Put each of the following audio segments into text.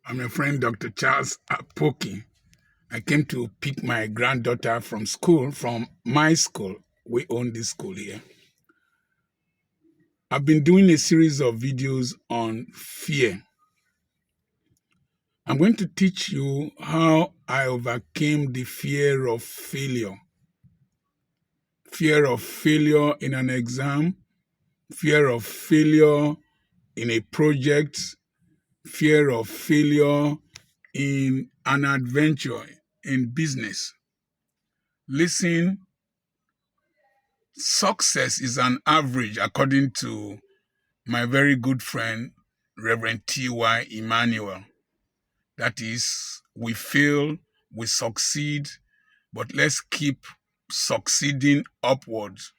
I'm a friend, Dr. Charles Apoki. I came to pick my granddaughter from school, from my school. We own this school here. I've been doing a series of videos on fear. I'm going to teach you how I overcame the fear of failure. Fear of failure in an exam, fear of failure in a project, fear of failure in an adventure, in business. Listen, success is an average according to my very good friend, Reverend T.Y. Emmanuel. That is, we fail, we succeed, but let's keep succeeding upwards.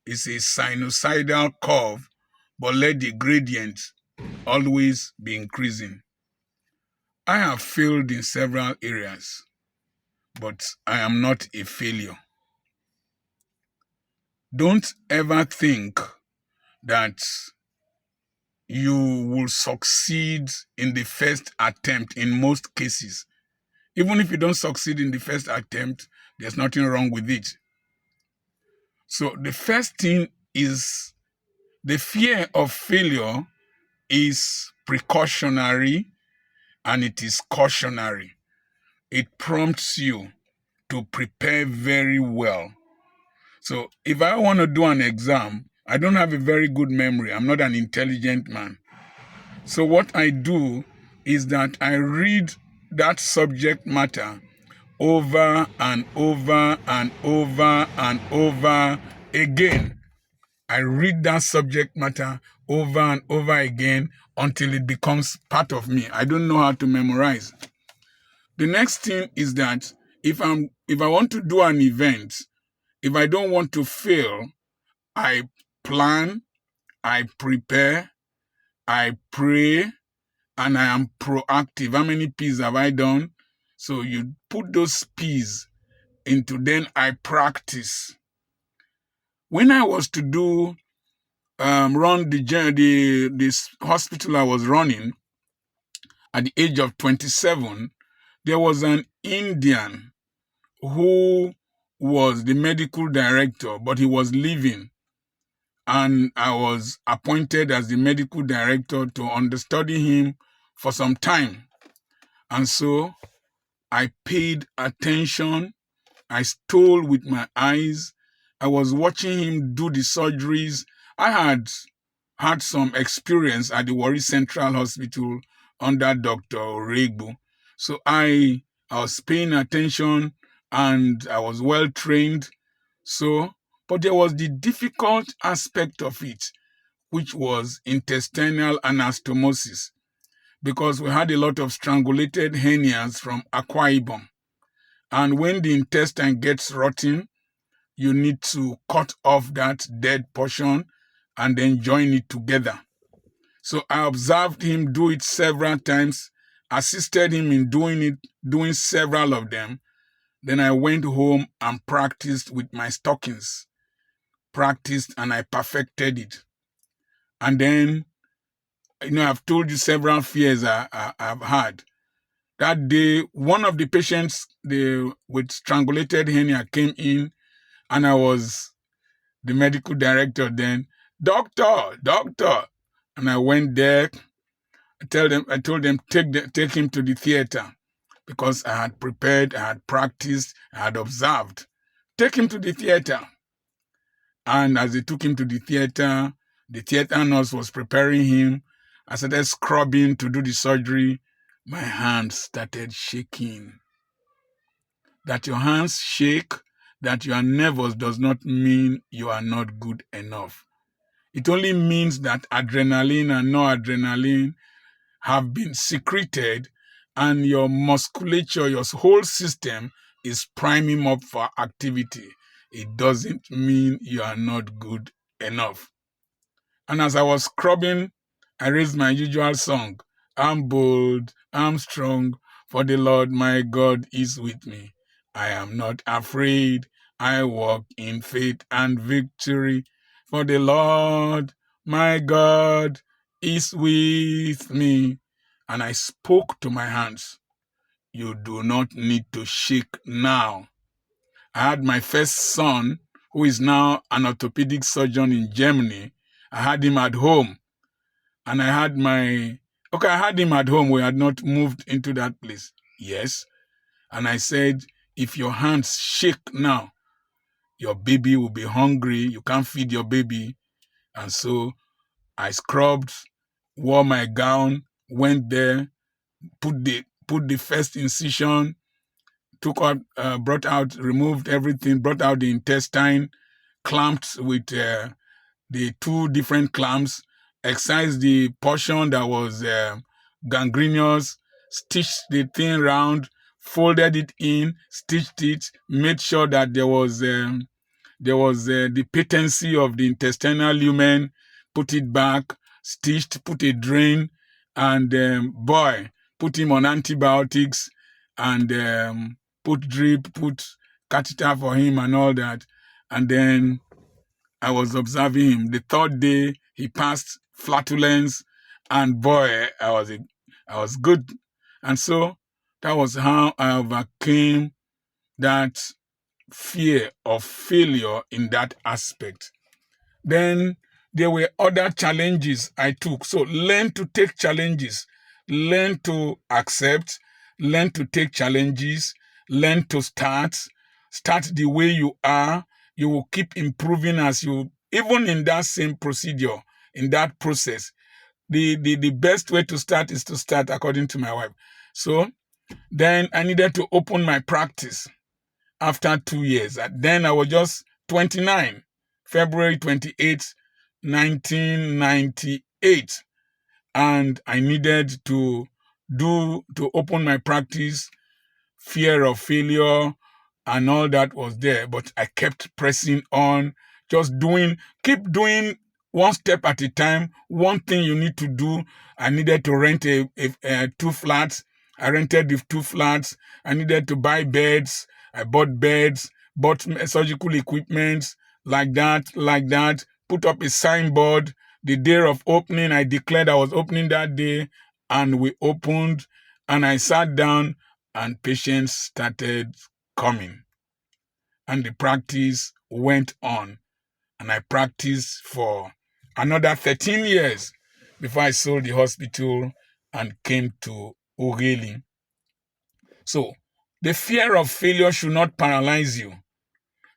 It's a sinusoidal curve, but let the gradient always be increasing. I have failed in several areas, but I am not a failure. Don't ever think that you will succeed in the first attempt in most cases. Even if you don't succeed in the first attempt, there's nothing wrong with it. So the first thing is the fear of failure is precautionary and it is cautionary. It prompts you to prepare very well. So if I want to do an exam, I don't have a very good memory. I'm not an intelligent man. So what I do is that I read that subject matter over and over and over and over again. I read that subject matter over and over again until it becomes part of me. I don't know how to memorize. The next thing is that if I want to do an event, if I don't want to fail, I plan, I prepare, I pray, and I am proactive. How many P's have I done? So you put those P's into, then I practice. When I was to do run this hospital I was running at the age of 27, there was an Indian who was the medical director, but he was leaving. And I was appointed as the medical director to understudy him for some time. And so I paid attention. I stole with my eyes. I was watching him do the surgeries. I had some experience at the Warri Central Hospital under Dr. Oregbo. So I was paying attention and I was well trained. But there was the difficult aspect of it, which was intestinal anastomosis, because we had a lot of strangulated hernias from Akwa Ibom. And when the intestine gets rotten, you need to cut off that dead portion and then join it together. So I observed him do it several times, assisted him in doing several of them. Then I went home and practiced with my stockings. Practiced and I perfected it. And then, I've told you several fears I've had. That day, one of the patients with strangulated hernia came in, and I was the medical director then. Doctor. And I went there. I told them, take him to the theater, because I had prepared, I had practiced, I had observed. Take him to the theater. And as they took him to the theater nurse was preparing him. I started scrubbing to do the surgery. My hands started shaking. That your hands shake, that you are nervous, does not mean you are not good enough. It only means that adrenaline and noradrenaline have been secreted and your musculature, your whole system is priming up for activity. It doesn't mean you are not good enough. And as I was scrubbing, I raised my usual song. I'm bold, I'm strong, for the Lord my God is with me. I am not afraid, I walk in faith and victory, for the Lord my God is with me. And I spoke to my hands. You do not need to shake now. I had my first son, who is now an orthopedic surgeon in Germany. I had him at home. And I had I had him at home. We had not moved into that place. Yes. And I said, if your hands shake now, your baby will be hungry. You can't feed your baby. And so I scrubbed, wore my gown, went there, put the first incision, removed everything, brought out the intestine, clamped with the two different clamps, excised the portion that was gangrenous, stitched the thing round, folded it in, stitched it, made sure that there was the patency of the intestinal lumen, put it back, stitched, put a drain, and put him on antibiotics, and put drip, put catheter for him and all that. And then I was observing him. The third day, he passed flatulence, and boy, I was good. And so that was how I overcame that fear of failure in that aspect. Then there were other challenges I took. So learn to take challenges, learn to accept, learn to take challenges, learn to start the way you are. You will keep improving even in that same procedure, in that process. The best way to start is to start, according to my wife. So then I needed to open my practice after 2 years. Then I was just 29, February 28th, 1998. And I needed to open my practice. Fear of failure and all that was there, but I kept pressing on, keep doing one step at a time. One thing you need to do. I needed to rent two flats. I rented the two flats. I needed to buy beds. I bought beds, bought surgical equipment, like that. Put up a signboard. The day of opening, I declared I was opening that day, and we opened, and I sat down, and patients started coming. And the practice went on. And I practiced for another 13 years before I sold the hospital and came to Ogeli. So, the fear of failure should not paralyze you.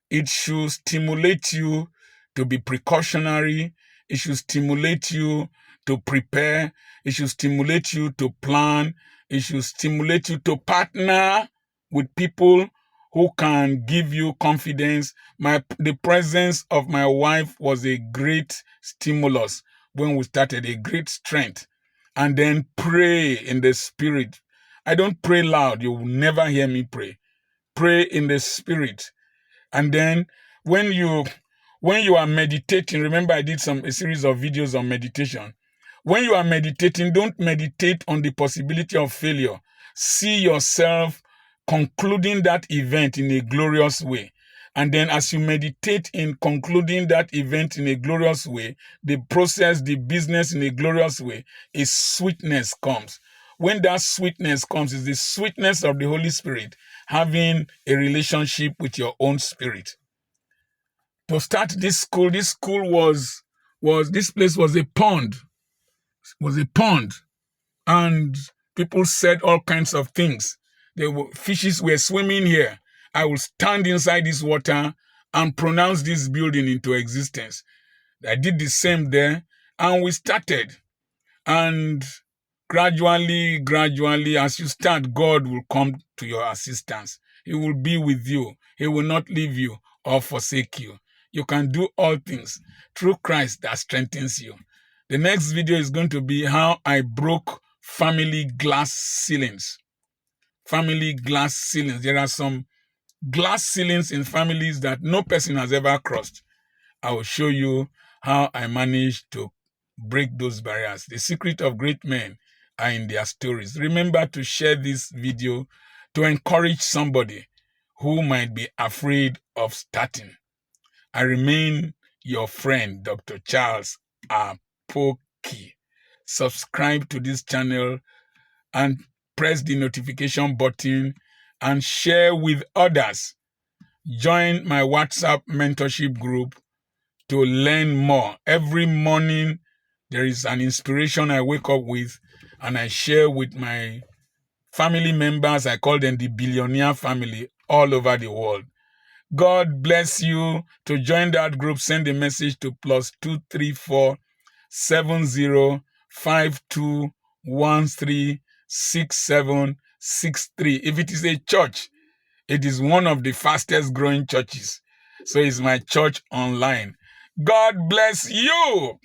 It should stimulate you to be precautionary. It should stimulate you to prepare. It should stimulate you to plan. It should stimulate you to partner with people who can give you confidence. The presence of my wife was a great stimulus when we started, a great strength. And then pray in the spirit. I don't pray loud. You will never hear me pray. Pray in the spirit. And then when you are meditating, remember I did a series of videos on meditation. When you are meditating, don't meditate on the possibility of failure. See yourself concluding that event in a glorious way. And then as you meditate in concluding that event in a glorious way, the process, the business in a glorious way, a sweetness comes. When that sweetness comes, it's the sweetness of the Holy Spirit having a relationship with your own spirit. To start this place was a pond. And people said all kinds of things. Fishes were swimming here. I will stand inside this water and pronounce this building into existence. I did the same there, and we started. And gradually, as you start, God will come to your assistance. He will be with you. He will not leave you or forsake you. You can do all things through Christ that strengthens you. The next video is going to be how I broke family glass ceilings. Family glass ceilings. There are some glass ceilings in families that no person has ever crossed. I will show you how I managed to break those barriers. The secret of great men are in their stories. Remember to share this video to encourage somebody who might be afraid of starting. I remain your friend, Dr. Charles Apoki. Subscribe to this channel, and press the notification button and share with others. Join my WhatsApp mentorship group to learn more. Every morning, there is an inspiration I wake up with, and I share with my family members. I call them the billionaire family all over the world. God bless you. To join that group, send a message to +234 7052136763. If it is a church, it is one of the fastest growing churches. So it's my church online. God bless you.